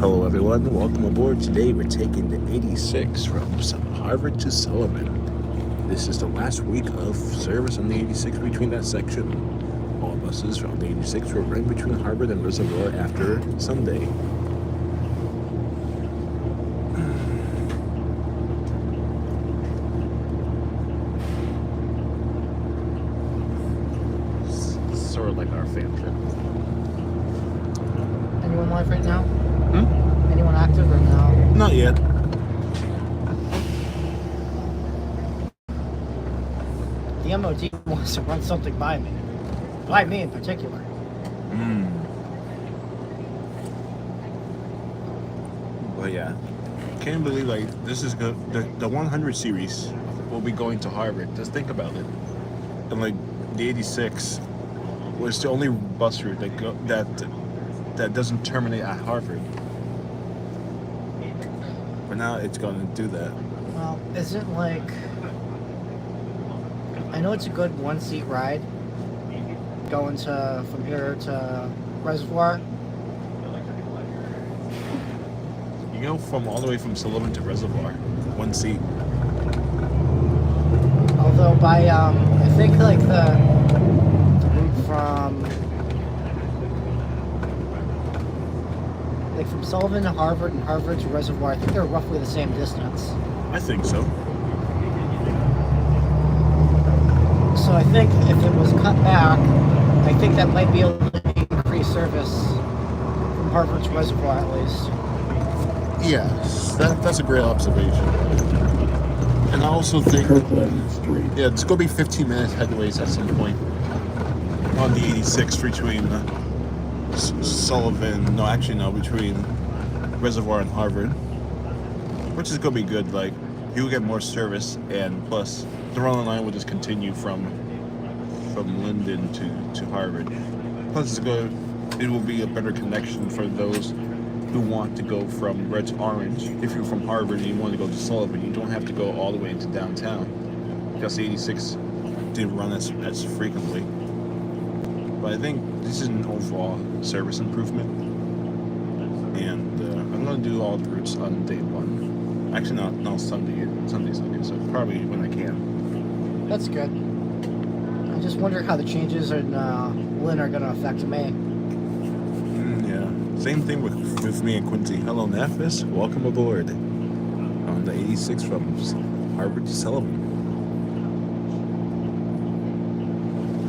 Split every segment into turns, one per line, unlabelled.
Hello everyone, welcome aboard. Today we're taking the 86 from Harvard to Sullivan. This is the last week of service on the 86 between that section. All buses from the 86 will run between Harvard and Reservoir after Sunday. Sort of like our fan trip.
Anyone live right now? Anyone active or no?
Not yet.
The MOD wants to run something by me. By me in particular.
But yeah, can't believe like this is good. The 100 series will be going to Harvard. Just think about it. And like the 86 was the only bus route that doesn't terminate at Harvard. But now it's going to do that.
Well, isn't like... I know it's a good one-seat ride going from here to Reservoir.
You go from all the way from Sullivan to Reservoir, one seat.
Although by, I think like the route from Sullivan to Harvard and Harvard to Reservoir, I think they're roughly the same distance.
I think so.
So I think if it was cut back, I think that might be able to increase service from Harvard to Reservoir at least.
Yes, that's a great observation. And I also think, yeah, it's going to be 15 minutes headways at some point on the 86 between Sullivan, no, actually no, between Reservoir and Harvard, which is going to be good. Like, you'll get more service, and plus the Rolling Line will just continue from Linden to Harvard. Plus it will be a better connection for those who want to go from red to orange. If you're from Harvard and you want to go to Sullivan, you don't have to go all the way into downtown, because the 86 didn't run as frequently. But I think this is an overall service improvement, and I'm going to do all the routes on day one. Actually, not Sunday, so probably when I can.
That's good. I just wonder how the changes in Lynn are going to affect me.
Yeah, same thing with me and Quincy. Hello, Nafis. Welcome aboard on the 86 from Harvard to Sullivan.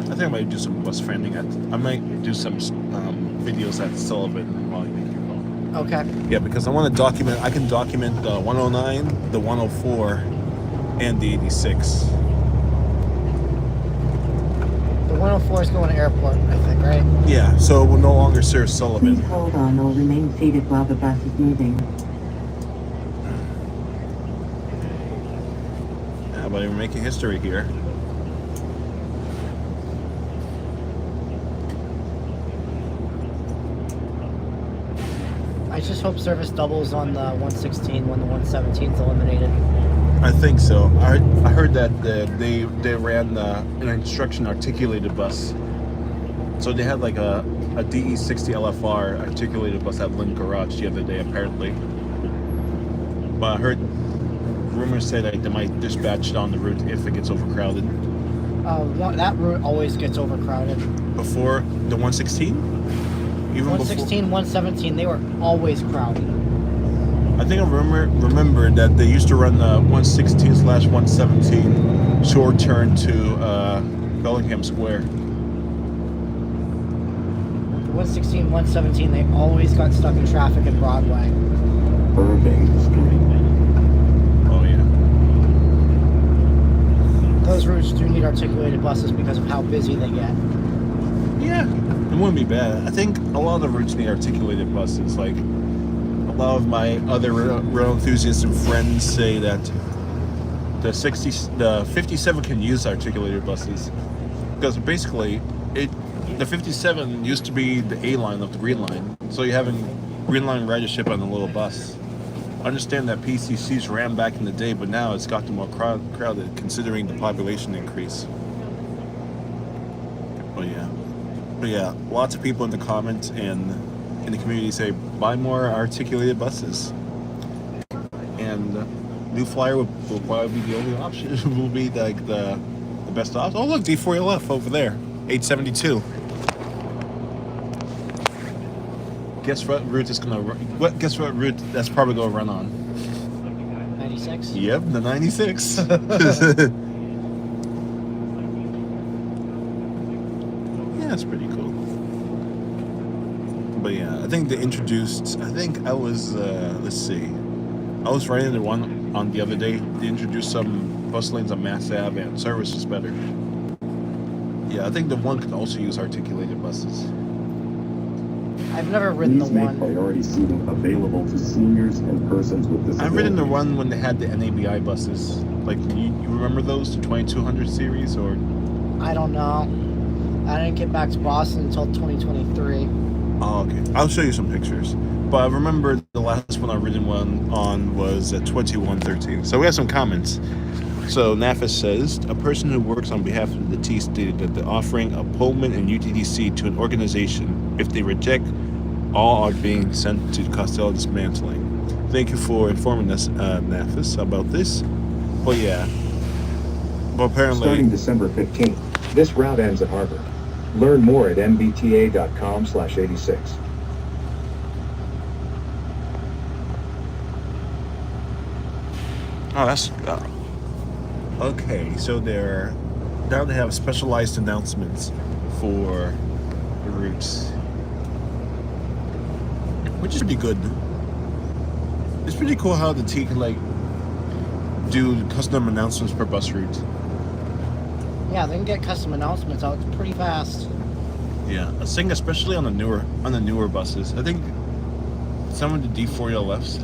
I think I might do some bus friending I might do some videos at Sullivan while you make your phone.
Okay.
Yeah, because I want to document. I can document the 109, the 104, and the 86.
The 104 is going to airport, I think, right?
Yeah, so it will no longer serve Sullivan.
Please hold on or remain seated while the bus is moving.
Yeah, but we're making history here.
I just hope service doubles on the 116 when the 117 is eliminated.
I think so. I heard that they ran an instruction articulated bus. So they had like a DE60 LFR articulated bus at Lynn Garage the other day, apparently. But I heard rumors say that they might dispatch it on the route if it gets overcrowded.
That route always gets overcrowded.
Before the 116? Even
116, 117, they were always crowded.
I think I remember that they used to run the 116/117 short turn to Bellingham Square.
The 116, 117, they always got stuck in traffic at Broadway.
Irving Street.
Oh yeah.
Those routes do need articulated buses because of how busy they get.
Yeah, it wouldn't be bad. I think a lot of the routes need articulated buses. Like, a lot of my other rail enthusiasts and friends say that the 57 can use articulated buses, because basically the 57 used to be the A line of the Green Line, so you're having Green Line ridership on a little bus. I understand that PCCs ran back in the day, but now it's gotten more crowded considering the population increase. But yeah, lots of people in the comments, and in the community say buy more articulated buses, and New Flyer will probably be the only option. Will be like the best option. Oh look, D4LF over there, 872. Guess what route is gonna run? Guess what route that's probably gonna run on?
96.
Yep, the 96. Yeah, that's pretty cool. But yeah, I think they introduced. I think I was. Let's see. I was riding the one on the other day. They introduced some bus lanes on Mass Ave, and service is better. Yeah, I think the one could also use articulated buses.
I've never ridden the
Please make
one.
priority seating available to seniors and persons with disabilities.
I've ridden the one when they had the NABI buses. Like, you remember those, the 2200 series, or?
I don't know. I didn't get back to Boston until 2023.
Oh, okay. I'll show you some pictures. But I remember the last one I've ridden one on was at 2113. So we have some comments. So Nafis says, a person who works on behalf of the T stated that they're offering a Pullman and UTDC to an organization. If they reject, all are being sent to Costello dismantling. Thank you for informing us, Nafis, about this. But yeah. Well, apparently...
Starting December 15th, this route ends at Harvard. Learn more at mbta.com/86.
Oh, that's... okay, so now they have specialized announcements for the routes, which is pretty good. It's pretty cool how the T can like do custom announcements per bus route.
Yeah, they can get custom announcements out pretty fast.
Yeah, I think especially on the newer buses. I think some of the D4LFs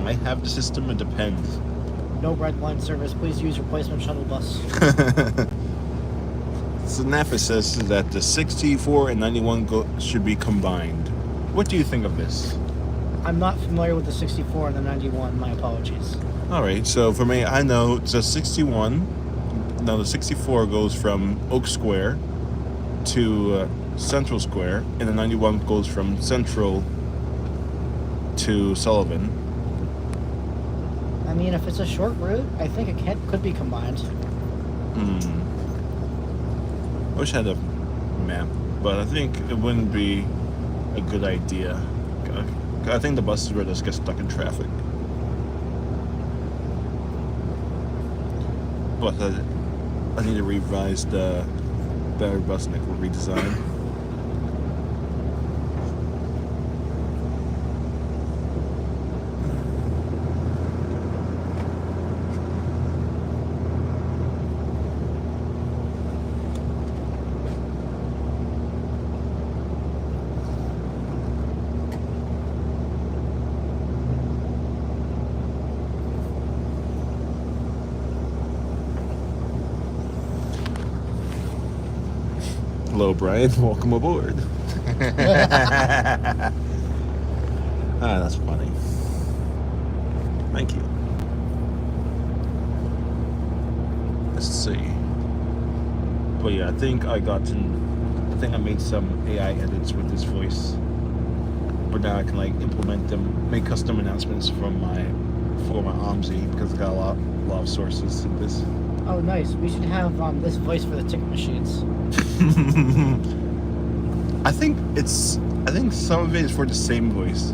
might have the system. It depends.
No red line service. Please use replacement shuttle bus.
So Nafis says that the 64 and 91 should be combined. What do you think of this?
I'm not familiar with the 64 and the 91. My apologies.
All right, so for me, I know the 61. Now the 64 goes from Oak Square to Central Square, and the 91 goes from Central to Sullivan.
I mean, if it's a short route, I think it could be combined.
I wish I had a map, but I think it wouldn't be a good idea. I think the buses would just get stuck in traffic. But I need to revise the battery bus nickel redesign. Hello, Brian. Welcome aboard. That's funny. Thank you. Let's see. But yeah, I think I made some AI edits with this voice. But now I can like implement them, make custom announcements for my OMSI because I got a lot of sources in this.
Oh, nice. We should have this voice for the ticket machines.
I think some of it is for the same voice.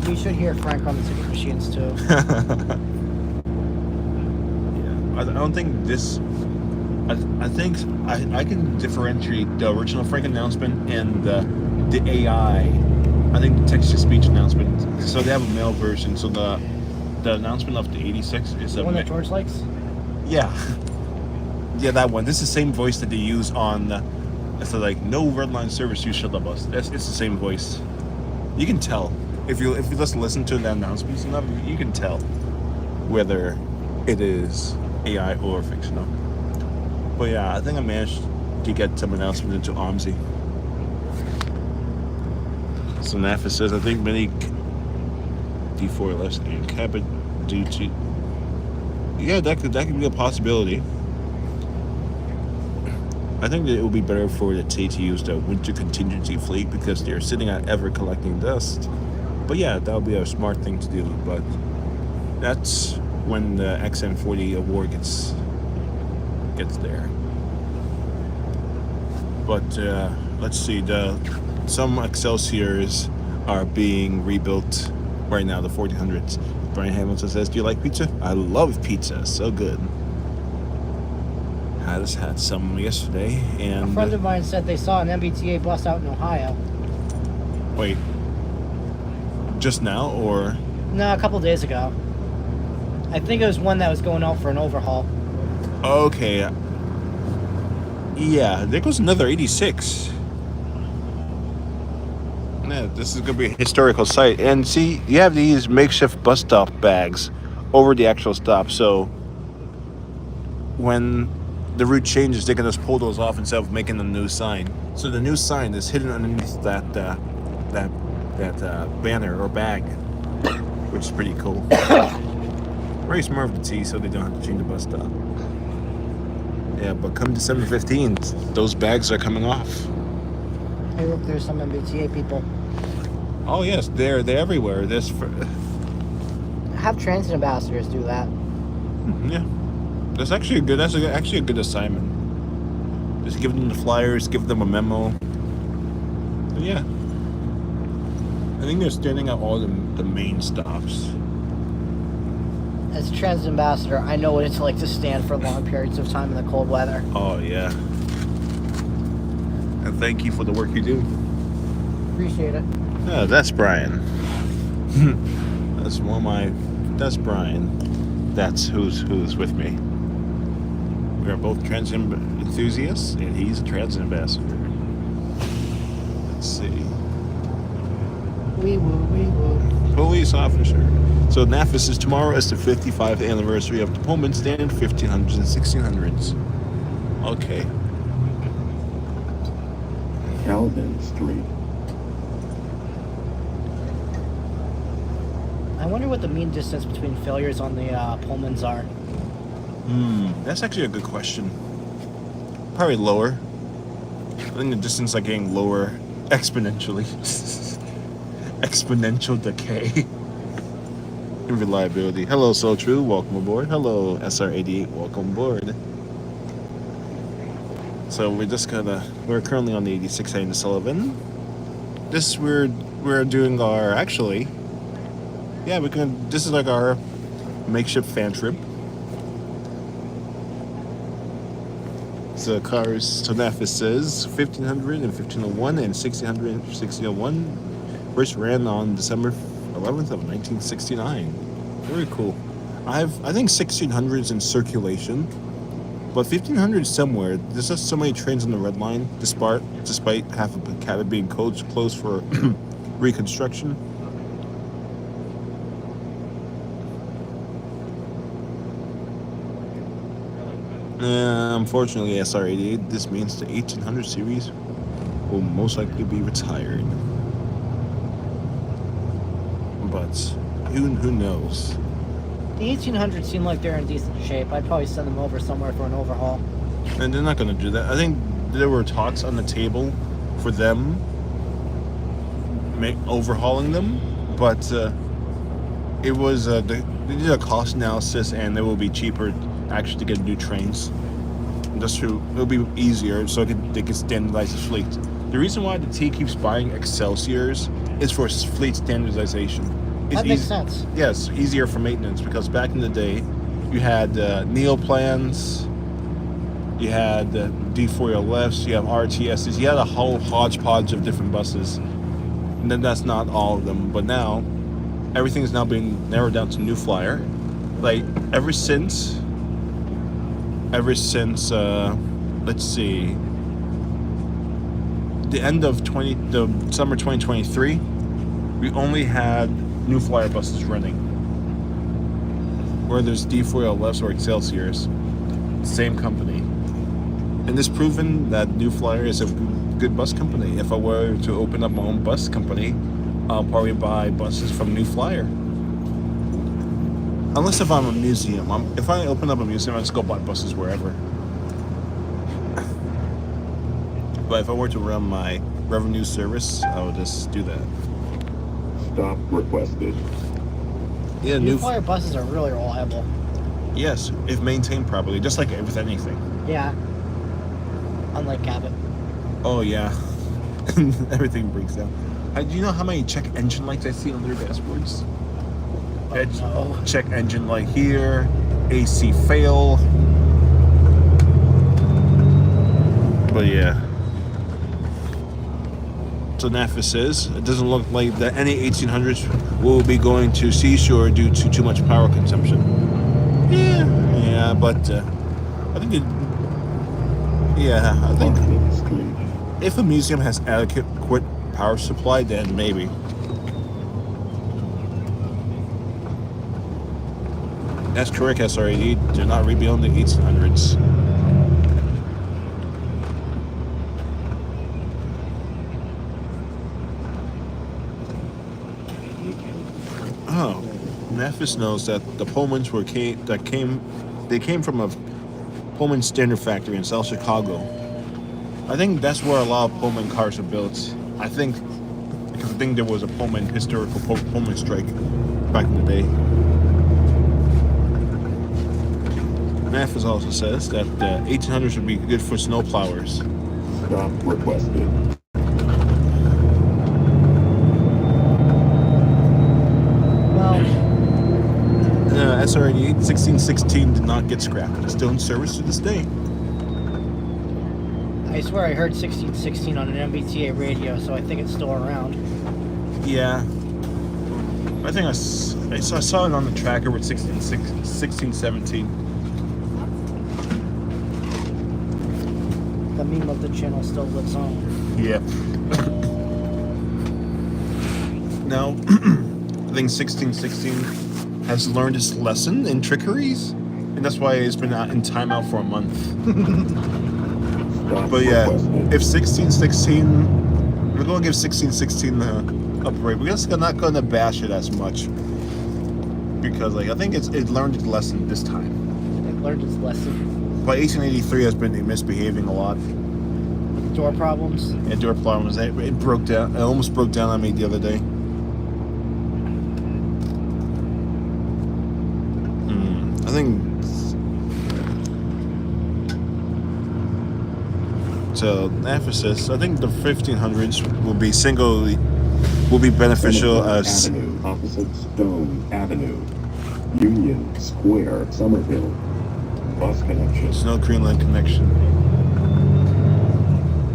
We should hear Frank on the ticket machines too.
Yeah, I don't think this. I think I can differentiate the original Frank announcement and the AI. I think the text-to-speech announcement. So they have a male version. So the announcement of the 86 is
The one that George likes?
Yeah. Yeah, that one. This is the same voice that they use on so like no red line service use shuttle bus. It's the same voice. You can tell. If you just listen to the announcements enough, you can tell whether it is AI or fictional. But yeah, I think I managed to get some announcements into OMSI. So Nafis says, I think many D4LFs and cabin due to... Yeah, that could be a possibility. I think that it would be better for the T to use the winter contingency fleet because they're sitting at ever collecting dust. But yeah, that would be a smart thing to do. But that's when the XM40 award gets there. But let's see, some Excelsiors are being rebuilt right now, the 1400s. Brian Hamilton says, do you like pizza? I love pizza, so good. I just had some yesterday, and
A friend of mine said they saw an MBTA bus out in Ohio.
wait, just now or?
No, a couple days ago. I think it was one that was going out for an overhaul.
Okay. Yeah, there goes another 86. Yeah, this is going to be a historical site. And see, you have these makeshift bus stop bags over the actual stop. So when the route changes, they can just pull those off instead of making a new sign. So the new sign is hidden underneath that banner or bag, which is pretty cool. Very smart of the T, so they don't have to change the bus stop. Yeah, but come December 15th, those bags are coming off.
Hey, look, there's some MBTA people.
Oh yes, they're everywhere.
Have transit ambassadors do that.
Yeah, that's actually a good assignment. Just give them the flyers, give them a memo. But yeah, I think they're standing at all the main stops.
As a transit ambassador, I know what it's like to stand for long periods of time in the cold weather.
Oh yeah, and thank you for the work you do.
Appreciate it.
Oh, that's Brian. That's Brian. That's who's with me. We are both transit enthusiasts, and he's a transit ambassador. Let's see.
We woo.
Police officer. So NAFIS is tomorrow is the 55th anniversary of the Pullman stand, 1500s and 1600s. Okay.
Calvin Street.
I wonder what the mean distance between failures on the Pullmans are.
That's actually a good question. Probably lower. I think the distance are getting lower exponentially. Exponential decay. Reliability. Hello, So True. Welcome aboard. Hello, SR88. Welcome aboard. So we're currently on the 86 heading to Sullivan. We're doing our this is like our makeshift fan trip. So cars, so NAFIS says 1500 and 1501 and 1600 and 1601 first ran on December 11th of 1969. Very cool. I think 1600s in circulation, but 1500 somewhere. There's just so many trains on the red line, despite half of the cabin being closed for reconstruction. Unfortunately, SR88, this means the 1800 series will most likely be retired. But who knows?
The 1800s seem like they're in decent shape. I'd probably send them over somewhere for an overhaul.
And they're not going to do that. I think there were talks on the table for them overhauling them, but it was they did a cost analysis, and it will be cheaper actually to get new trains. It'll be easier, so they can standardize the fleet. The reason why the T keeps buying Excelsiors is for fleet standardization.
That makes sense.
Yes, easier for maintenance, because back in the day, you had Neoplans, you had D4LFs, you have RTSs, you had a whole hodgepodge of different buses. And then that's not all of them, but now everything is now being narrowed down to New Flyer. Like ever since let's see, the end of the summer 2023, we only had New Flyer buses running. Where there's D4LFs or Excelsiors, same company. And it's proven that New Flyer is a good bus company. If I were to open up my own bus company, I'll probably buy buses from New Flyer. Unless if I'm a museum. If I open up a museum, I just go buy buses wherever. But if I were to run my revenue service, I would just do that.
Stop requested.
Yeah,
New Flyer buses are really reliable.
Yes, if maintained properly, just like with anything.
Yeah. Unlike Cabot.
Oh yeah, everything breaks down. Do you know how many check engine lights I see on their dashboards?
Oh, no.
Check engine light here, AC fail. But yeah. So NAFA says it doesn't look like that any 1800s will be going to seashore due to too much power consumption. Yeah, but I think I think
Market Street.
if a museum has adequate power supply, then maybe. That's correct, SRAD. They're not rebuilding the 1800s. Oh, Memphis knows that the Pullmans came from a Pullman standard factory in South Chicago. I think that's where a lot of Pullman cars are built. I think because I think there was a historical Pullman strike back in the day. Memphis also says that the 1800s would be good for snowplowers.
Stop requested.
SRAD 1616 did not get scrapped. It's still in service to this day.
I swear I heard 1616 on an MBTA radio, so I think it's still around.
Yeah. I think I saw it on the tracker with 1617.
The meme of the channel still lives on.
Yeah. Now, I think 1616 has learned its lesson in trickeries, and that's why it's been out in timeout for a month. But yeah, if 1616, we're gonna give 1616 the upgrade. We're just not gonna bash it as much because, like, I think it learned its lesson this time.
It learned its lesson.
But 1883 has been misbehaving a lot.
Door problems.
Yeah, door problems. It broke down. It almost broke down on me the other day. I think so. Emphasis. I think the 1500s will be beneficial as
Avenue, opposite Stone Avenue, Union Square, Somerville. Bus connection.
there's no Green Line connection.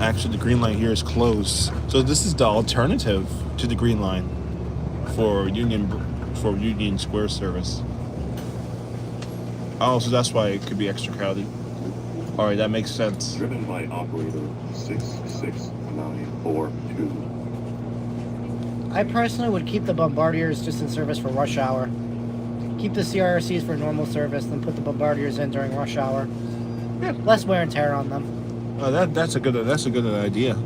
Actually, the Green Line here is closed, so this is the alternative to the Green Line for Union Square service. Oh, so that's why it could be extra crowded. All right, that makes sense.
Driven by operator 66942.
I personally would keep the Bombardiers just in service for rush hour. Keep the CRRCs for normal service, then put the Bombardiers in during rush hour.
Yeah.
Less wear and tear on them.
That's a good idea.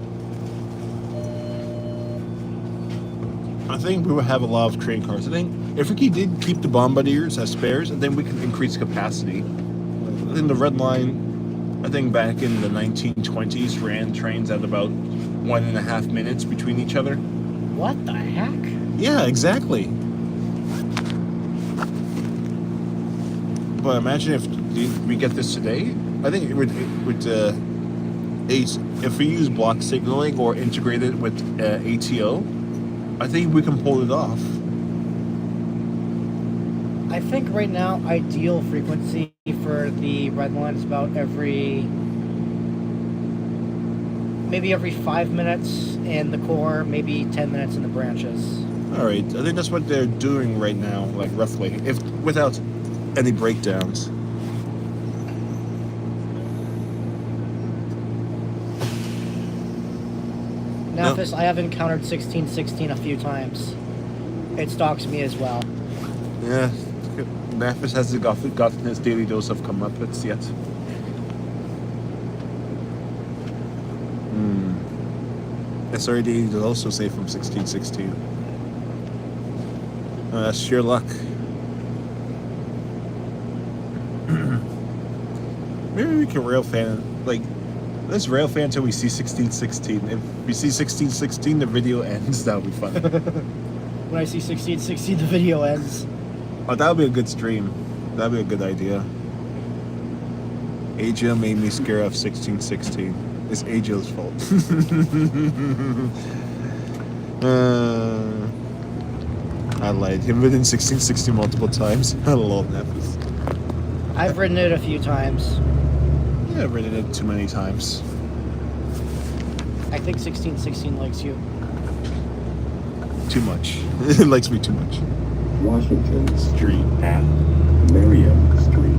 I think we will have a lot of train cars. I think if we did keep the Bombardiers as spares, then we could increase capacity. In the Red Line, I think back in the 1920s, ran trains at about 1.5 minutes between each other.
What the heck?
Yeah, exactly. But imagine if we get this today. I think it would if we use block signaling or integrate it with ATO, I think we can pull it off.
I think right now, ideal frequency for the Red Line is about maybe every 5 minutes in the core, maybe 10 minutes in the branches.
All right, I think that's what they're doing right now, like roughly, if without any breakdowns.
Nafis, I have encountered 1616 a few times. It stalks me as well.
Yeah, Memphis hasn't gotten his daily dose of comeuppance yet. SRD is also safe from 1616. That's sheer luck. Maybe we can rail fan, like, Let's railfan until we see 1616. If we see 1616, the video ends. That'll be fun.
When I see 1616, the video ends.
Oh, that would be a good stream. That'd be a good idea. Asia made me scare off 1616. It's Asia's fault. I lied. Him written 1660 multiple times. I love that.
I've written it a few times.
Yeah, I've written it too many times.
I think 1616 likes you.
Too much. It likes me too much.
Washington Street at Merriam Street.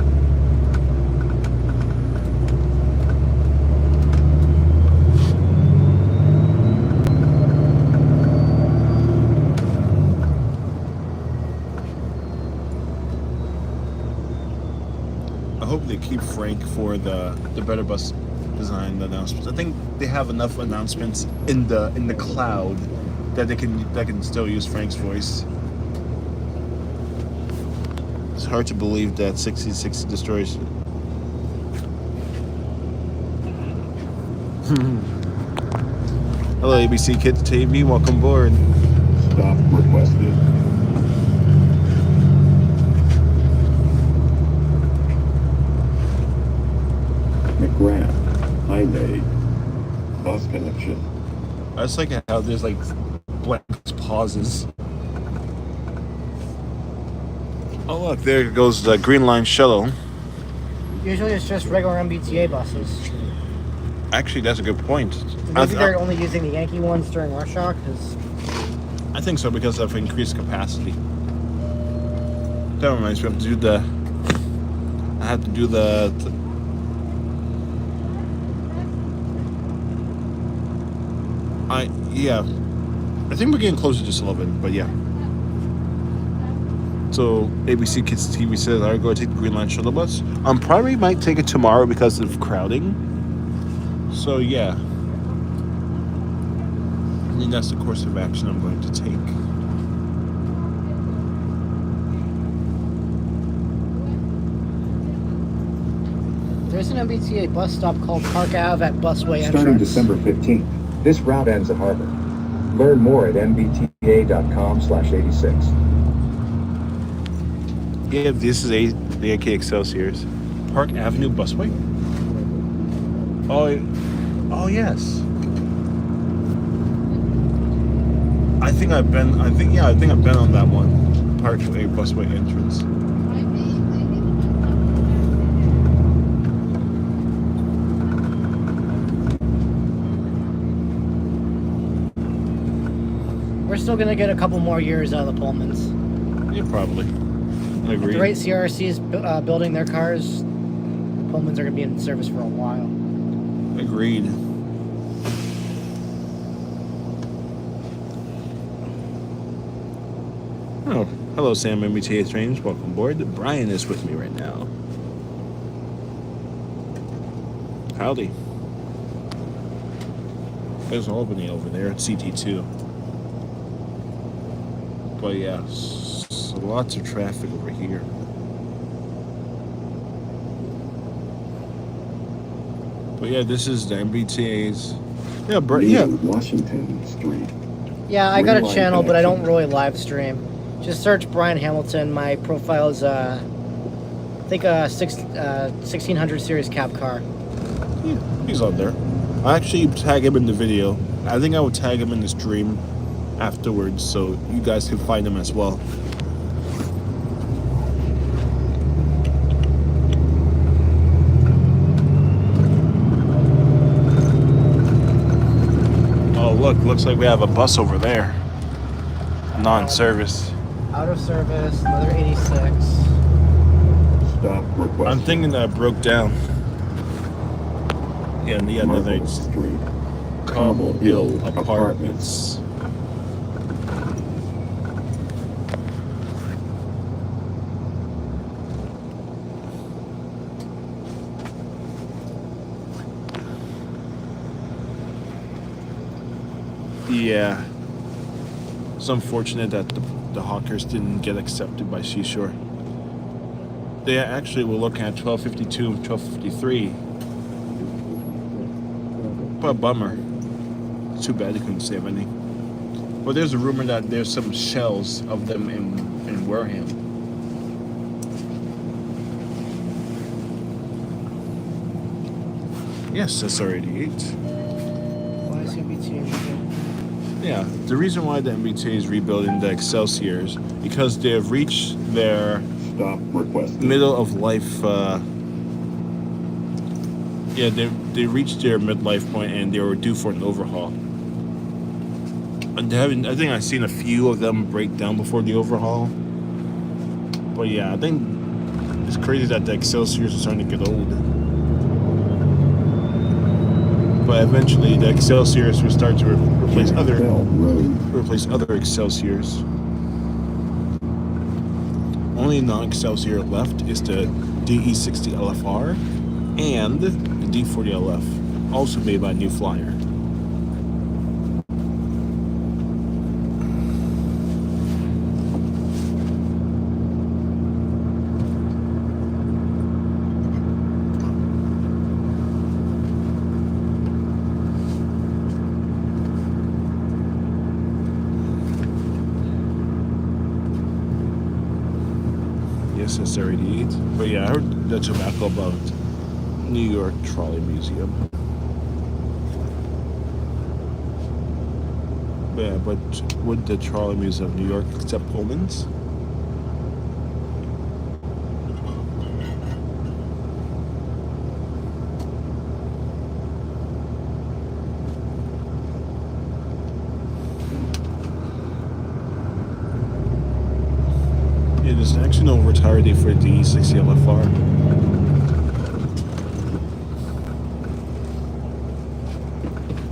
I hope they keep Frank for the Better Bus design announcements. I think they have enough announcements in the cloud that they can still use Frank's voice. It's hard to believe that 6060 destroys. Hello, ABC Kids TV. Welcome aboard.
Stop requested. McGrath Highway bus connection.
I just like how there's like blank pauses. Oh look, there goes the Green Line shuttle.
Usually it's just regular MBTA buses.
Actually, that's a good point.
Maybe they're only using the Yankee ones during rush hour, because
I think so because of increased capacity. That reminds me, I have to do the. I have to do the yeah. I think we're getting closer to Sullivan, but yeah. So ABC Kids TV says I'm going to take the Green Line shuttle bus. Probably might take it tomorrow because of crowding. So yeah. I think that's the course of action I'm going to take.
there's an MBTA bus stop called Park Ave at Busway
Starting
entrance.
December 15th, this route ends at Harbor. Learn more at mbta.com/86.
Yeah, this is the AK Excelsiors. Park Avenue Busway? Oh yes. I think I've been on that one. Parkway Busway entrance.
We're still going to get a couple more years out of the Pullmans.
Yeah, probably. I
At
agree.
the rate CRC is building their cars, the Pullmans are going to be in service for a while.
Agreed. Oh, hello, Sam MBTA trains. Welcome aboard. Brian is with me right now. Howdy. There's Albany over there at CT2. But yeah, lots of traffic over here. But yeah, this is the MBTA's. Yeah,
Washington Street.
Yeah, I got a
Green line
channel, but I don't
connection.
really live stream. Just search Brian Hamilton. My profile is, I think, a 1600 series cab car.
Yeah, he's on there. I actually tag him in the video. I think I would tag him in the stream afterwards, so you guys can find him as well. Oh, looks like we have a bus over there. Non-service.
Out of service, another 86.
Stop requested.
I'm thinking that it broke down. Yeah, and the other
Marble Street.
Cobble Hill Apartments. Yeah. It's unfortunate that the Hawkers didn't get accepted by Seashore. They actually were looking at 1252 and 1253. But bummer. Too bad they couldn't save any. But there's a rumor that there's some shells of them in Wareham. Yes, that's already 8.
Why is MBTA rebuilt?
Yeah, the reason why the MBTA is rebuilding the Excelsiors because they have reached their
Stop requested.
middle of life. They reached their midlife point and they were due for an overhaul. And I think I've seen a few of them break down before the overhaul. But yeah, I think it's crazy that the Excelsiors are starting to get old. But eventually, the Excelsiors will start to replace
Bell Road.
other Excelsiors. Only non-Excelsior left is the DE60 LFR and the D40 LF, also made by New Flyer. Yes, it's already 8. But yeah, I heard the tobacco about New York Trolley Museum. Yeah, but would the Trolley Museum of New York accept Pullmans? Yeah, there's actually no retire date for the DE60 LFR.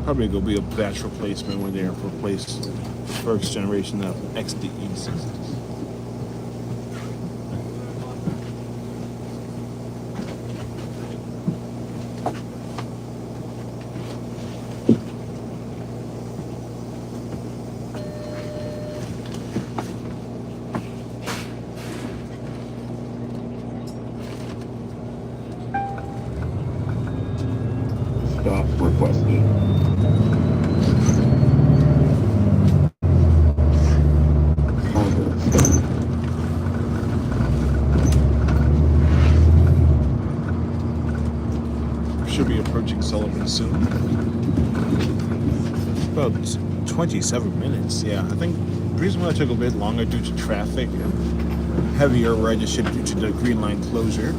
Probably gonna be a batch replacement when they replace the first generation of XDE60s.
Stop requested. Harbor stop.
Should be approaching Sullivan soon. About 27 minutes, yeah. I think the reason why it took a bit longer due to traffic and heavier ridership due to the Green Line closure.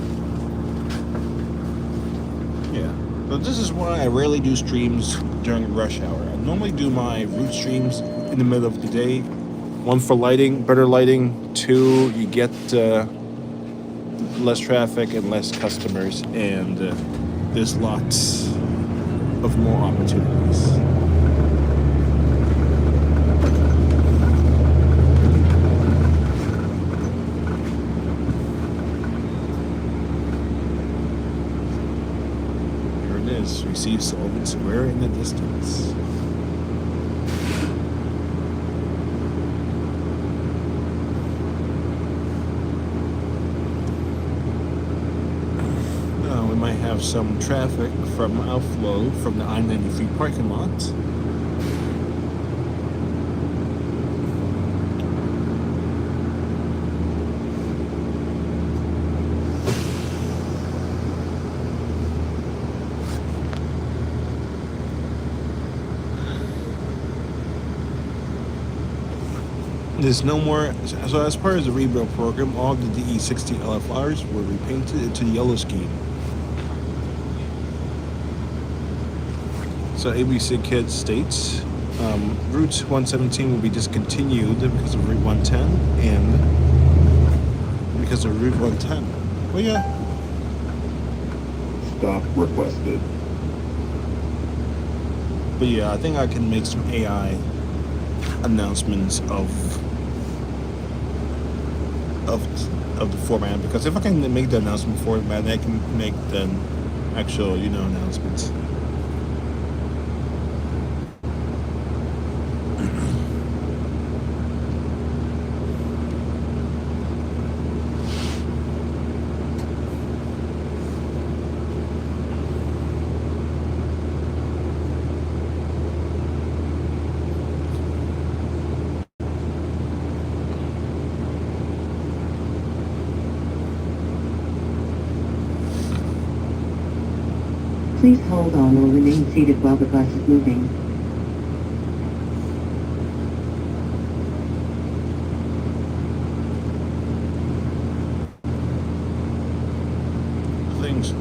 Yeah. But this is why I rarely do streams during rush hour. I normally do my route streams in the middle of the day. 1 for lighting, better lighting. 2, you get less traffic and less customers, and there's lots of more opportunities. Here it is. We see Sullivan Square in the distance. We might have some traffic from outflow from the I-93 parking lot. There's no more. So as part of the rebuild program, all the DE60 LFRs were repainted into the yellow scheme. So ABC Kids states Route 117 will be discontinued because of Route 110 and because of Route 110. Well, yeah.
Stop requested.
But yeah, I think I can make some AI announcements of the format, because if I can make the announcement format, I can make the actual, announcements.
Please hold on or remain seated while the bus is moving.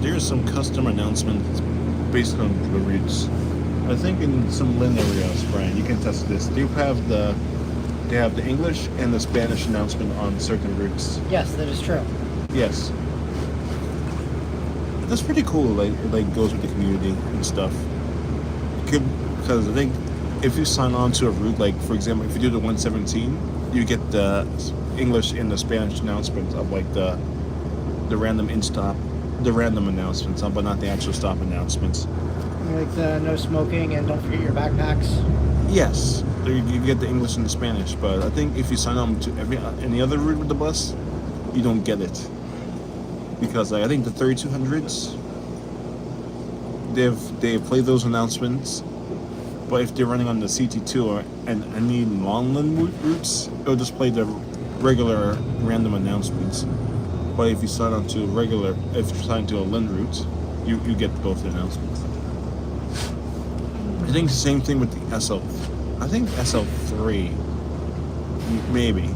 There's some custom announcements based on the routes. I think in some Lynn areas, Brian, you can test this. They have the English and the Spanish announcement on certain routes.
Yes, that is true.
Yes, that's pretty cool. Like goes with the community and stuff. Because I think if you sign on to a route, like for example, if you do the 117, you get the English and the Spanish announcements of like the random in-stop. The random announcements, but not the actual stop announcements.
Like the no smoking and don't forget your backpacks.
Yes, you get the English and the Spanish, but I think if you sign on to any other route with the bus, you don't get it. Because I think the 3200s, they've played those announcements, but if they're running on the CT2 or and any long-land routes, it'll just play the regular random announcements. But if you sign on to if you sign to a Lynn route, you get both announcements. I think the same thing with the SL. I think SL3, maybe.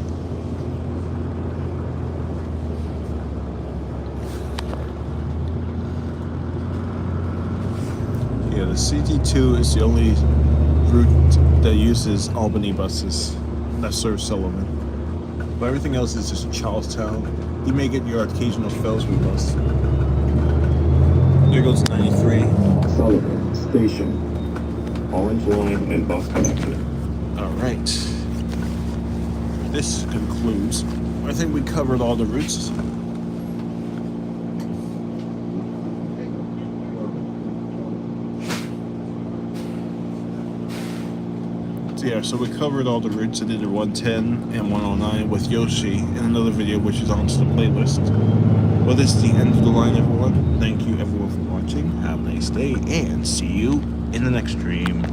Yeah, the CT2 is the only route that uses Albany buses that serve Sullivan. But everything else is just Charlestown. You may get your occasional Fellsview bus. There goes 93.
Sullivan Station. Orange line and bus connection.
Alright. This concludes. I think we covered all the routes. Yeah, so we covered all the routes. I did the 110 and 109 with Yoshi in another video, which is on the playlist. Well, this is the end of the line, everyone. Thank you, everyone, for watching. Have a nice day, and see you in the next stream.